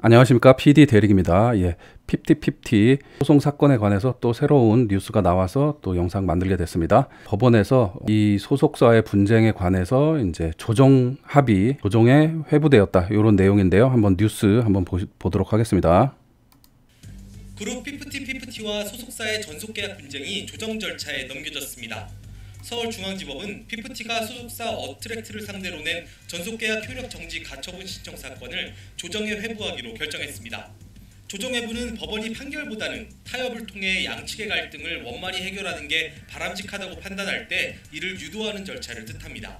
안녕하십니까, PD 대리입니다. 예, 50-50 소송 사건에 관해서 또 새로운 뉴스가 나와서 또 영상 만들게 됐습니다. 법원에서 이 소속사의 분쟁에 관해서 이제 조정 합의, 조정에 회부되었다, 이런 내용인데요. 한번 뉴스 한번 보도록 하겠습니다. 그룹 50-50와 소속사의 전속계약 분쟁이 조정 절차에 넘겨졌습니다. 서울중앙지법은 50가 소속사 어트랙트를 상대로 낸 전속계약 효력 정지 가처분 신청 사건을 조정에 회부하기로 결정했습니다. 조정 회부는 법원이 판결보다는 타협을 통해 양측의 갈등을 원만히 해결하는 게 바람직하다고 판단할 때 이를 유도하는 절차를 뜻합니다.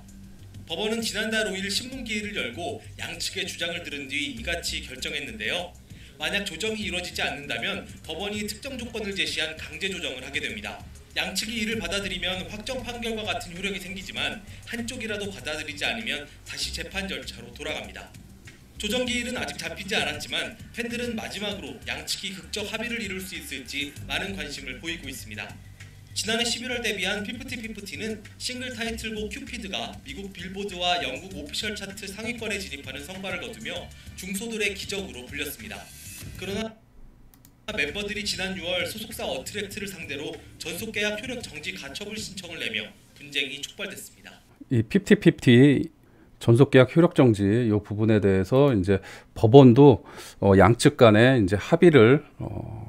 법원은 지난달 5일 신문기일을 열고 양측의 주장을 들은 뒤 이같이 결정했는데요. 만약 조정이 이루어지지 않는다면 법원이 특정 조건을 제시한 강제 조정을 하게 됩니다. 양측이 이를 받아들이면 확정 판결과 같은 효력이 생기지만 한쪽이라도 받아들이지 않으면 다시 재판 절차로 돌아갑니다. 조정 기일은 아직 잡히지 않았지만 팬들은 마지막으로 양측이 극적 합의를 이룰 수 있을지 많은 관심을 보이고 있습니다. 지난해 11월 데뷔한 50-50는 싱글 타이틀곡 큐피드가 미국 빌보드와 영국 오피셜 차트 상위권에 진입하는 성과를 거두며 중소들의 기적으로 불렸습니다. 그러나 멤버들이 지난 6월 소속사 어트랙트를 상대로 전속계약 효력 정지 가처분 신청을 내며 분쟁이 촉발됐습니다. 이 50-50 전속계약 효력 정지 이 부분에 대해서 이제 법원도 양측 간에 이제 합의를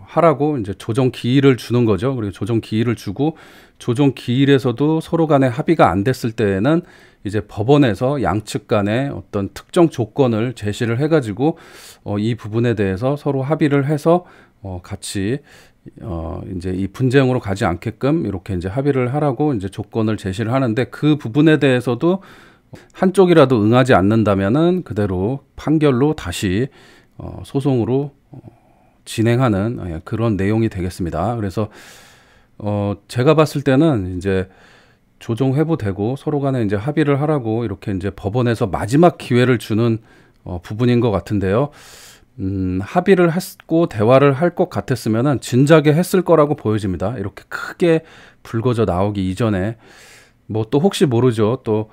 하라고 이제 조정 기일을 주는 거죠. 그리고 조정 기일을 주고 조정 기일에서도 서로 간에 합의가 안 됐을 때에는 이제 법원에서 양측 간에 어떤 특정 조건을 제시를 해가지고 이 부분에 대해서 서로 합의를 해서 같이 이제 이 분쟁으로 가지 않게끔 이렇게 이제 합의를 하라고 이제 조건을 제시를 하는데, 그 부분에 대해서도 한쪽이라도 응하지 않는다면은 그대로 판결로 다시 소송으로 진행하는 그런 내용이 되겠습니다. 그래서 제가 봤을 때는 이제 조정 회부되고 서로 간에 이제 합의를 하라고 이렇게 이제 법원에서 마지막 기회를 주는 부분인 것 같은데요. 합의를 했고 대화를 할 것 같았으면은 진작에 했을 거라고 보여집니다. 이렇게 크게 불거져 나오기 이전에 뭐 또 혹시 모르죠. 또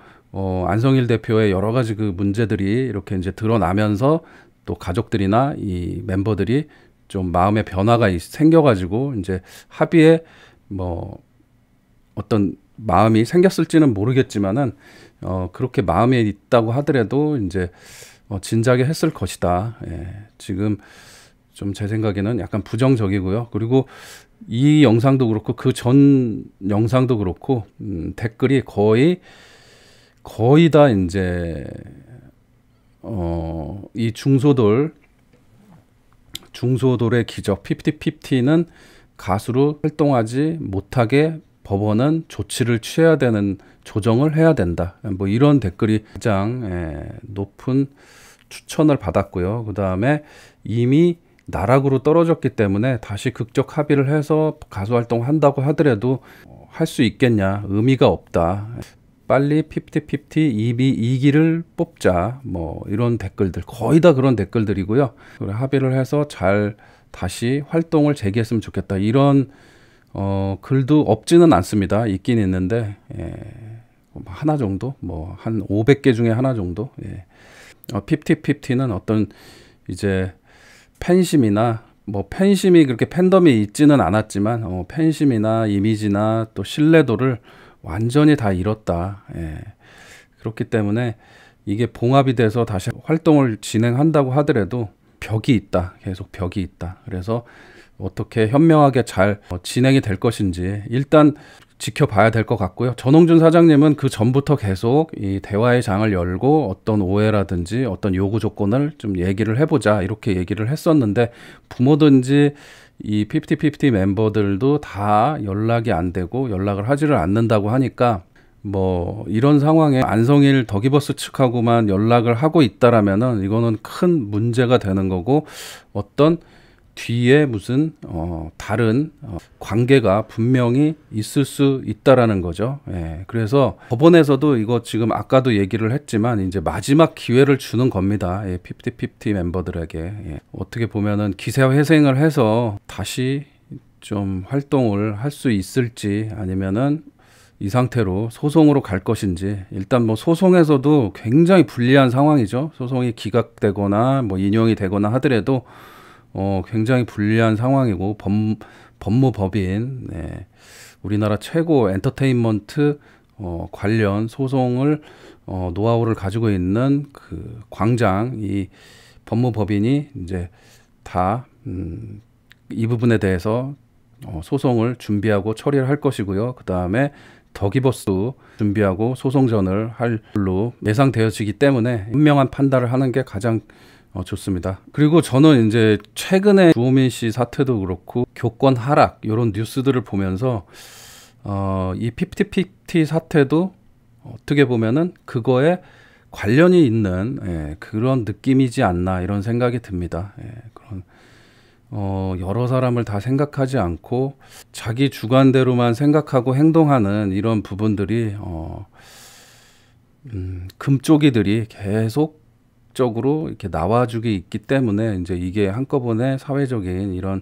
안성일 대표의 여러 가지 그 문제들이 이렇게 이제 드러나면서 또 가족들이나 이 멤버들이 좀 마음의 변화가 생겨가지고 이제 합의에 뭐 어떤 마음이 생겼을지는 모르겠지만은 그렇게 마음에 있다고 하더라도 이제 진작에 했을 것이다. 예, 지금 좀 제 생각에는 약간 부정적이고요. 그리고 이 영상도 그렇고 그 전 영상도 그렇고 댓글이 거의 다 이제 이 중소돌의 기적 50-50는 가수로 활동하지 못하게 법원은 조치를 취해야 되는, 조정을 해야 된다, 뭐 이런 댓글이 가장 높은 추천을 받았고요. 그 다음에 이미 나락으로 떨어졌기 때문에 다시 극적 합의를 해서 가수 활동한다고 하더라도 할 수 있겠냐, 의미가 없다, 빨리 50-50 2기를 뽑자, 뭐 이런 댓글들 거의 다 그런 댓글들이고요. 합의를 해서 잘 다시 활동을 재개했으면 좋겠다, 이런 글도 없지는 않습니다. 있긴 있는데 하나 정도, 뭐 한 500개 중에 하나 정도. 50-50는 어떤 이제 팬심이나 뭐 팬심이 그렇게 팬덤이 있지는 않았지만 팬심이나 이미지나 또 신뢰도를 완전히 다 잃었다. 그렇기 때문에 이게 봉합이 돼서 다시 활동을 진행한다고 하더라도 벽이 있다. 계속 벽이 있다. 그래서 어떻게 현명하게 잘 진행이 될 것인지 일단 지켜봐야 될 것 같고요. 전홍준 사장님은 그 전부터 계속 이 대화의 장을 열고 어떤 오해라든지 어떤 요구 조건을 좀 얘기를 해보자, 이렇게 얘기를 했었는데, 부모든지 이 50-50 멤버들도 다 연락이 안 되고 연락을 하지를 않는다고 하니까 뭐 이런 상황에 안성일 더기버스 측하고만 연락을 하고 있다라면은 이거는 큰 문제가 되는 거고, 어떤 뒤에 무슨 다른 관계가 분명히 있을 수 있다라는 거죠. 그래서 법원에서도 이거 지금 아까도 얘기를 했지만 이제 마지막 기회를 주는 겁니다. 50-50 멤버들에게. 어떻게 보면은 기세회생을 해서 다시 좀 활동을 할 수 있을지, 아니면은 이 상태로 소송으로 갈 것인지, 일단 뭐 소송에서도 굉장히 불리한 상황이죠. 소송이 기각되거나 뭐 인용이 되거나 하더라도 굉장히 불리한 상황이고, 법무법인, 네, 우리나라 최고 엔터테인먼트 관련 소송을 노하우를 가지고 있는 그 광장, 이 법무법인이 이제 다 이 부분에 대해서 소송을 준비하고 처리를 할 것이고요. 그 다음에 더기버스 준비하고 소송전을 할 걸로 예상되어지기 때문에 현명한 판단을 하는 게 가장 좋습니다. 그리고 저는 이제 최근에 주호민 씨 사태도 그렇고 교권 하락 이런 뉴스들을 보면서 이 피프티 사태도 어떻게 보면은 그거에 관련이 있는 그런 느낌이지 않나 이런 생각이 듭니다. 그런 여러 사람을 다 생각하지 않고 자기 주관대로만 생각하고 행동하는 이런 부분들이 금쪽이들이 계속적으로 이렇게 나와주기 있기 때문에 이제 이게 한꺼번에 사회적인 이런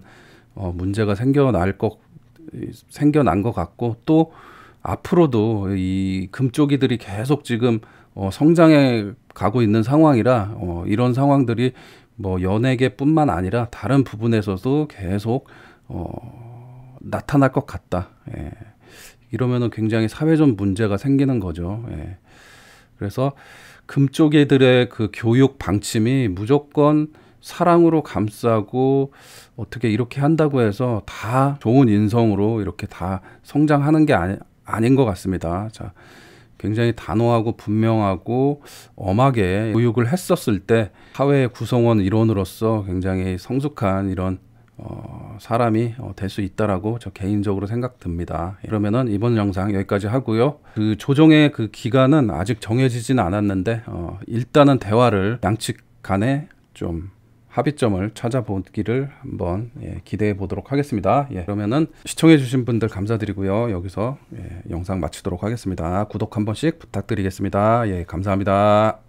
문제가 생겨난 것 같고, 또 앞으로도 이 금쪽이들이 계속 지금 성장해 가고 있는 상황이라 이런 상황들이 뭐 연예계뿐만 아니라 다른 부분에서도 계속 나타날 것 같다. 이러면은 굉장히 사회적 문제가 생기는 거죠. 그래서 금쪽이들의 그 교육 방침이 무조건 사랑으로 감싸고 어떻게 이렇게 한다고 해서 다 좋은 인성으로 이렇게 다 성장하는 게 아닌 것 같습니다. 자, 굉장히 단호하고 분명하고 엄하게 교육을 했었을 때 사회의 구성원 일원으로서 굉장히 성숙한 이런 사람이 될 수 있다라고 저 개인적으로 생각됩니다. 그러면은 이번 영상 여기까지 하고요. 그 조정의 그 기간은 아직 정해지지는 않았는데 일단은 대화를 양측 간에 좀 합의점을 찾아보기를 한번 기대해 보도록 하겠습니다. 그러면은 시청해 주신 분들 감사드리고요. 여기서 영상 마치도록 하겠습니다. 구독 한 번씩 부탁드리겠습니다. 감사합니다.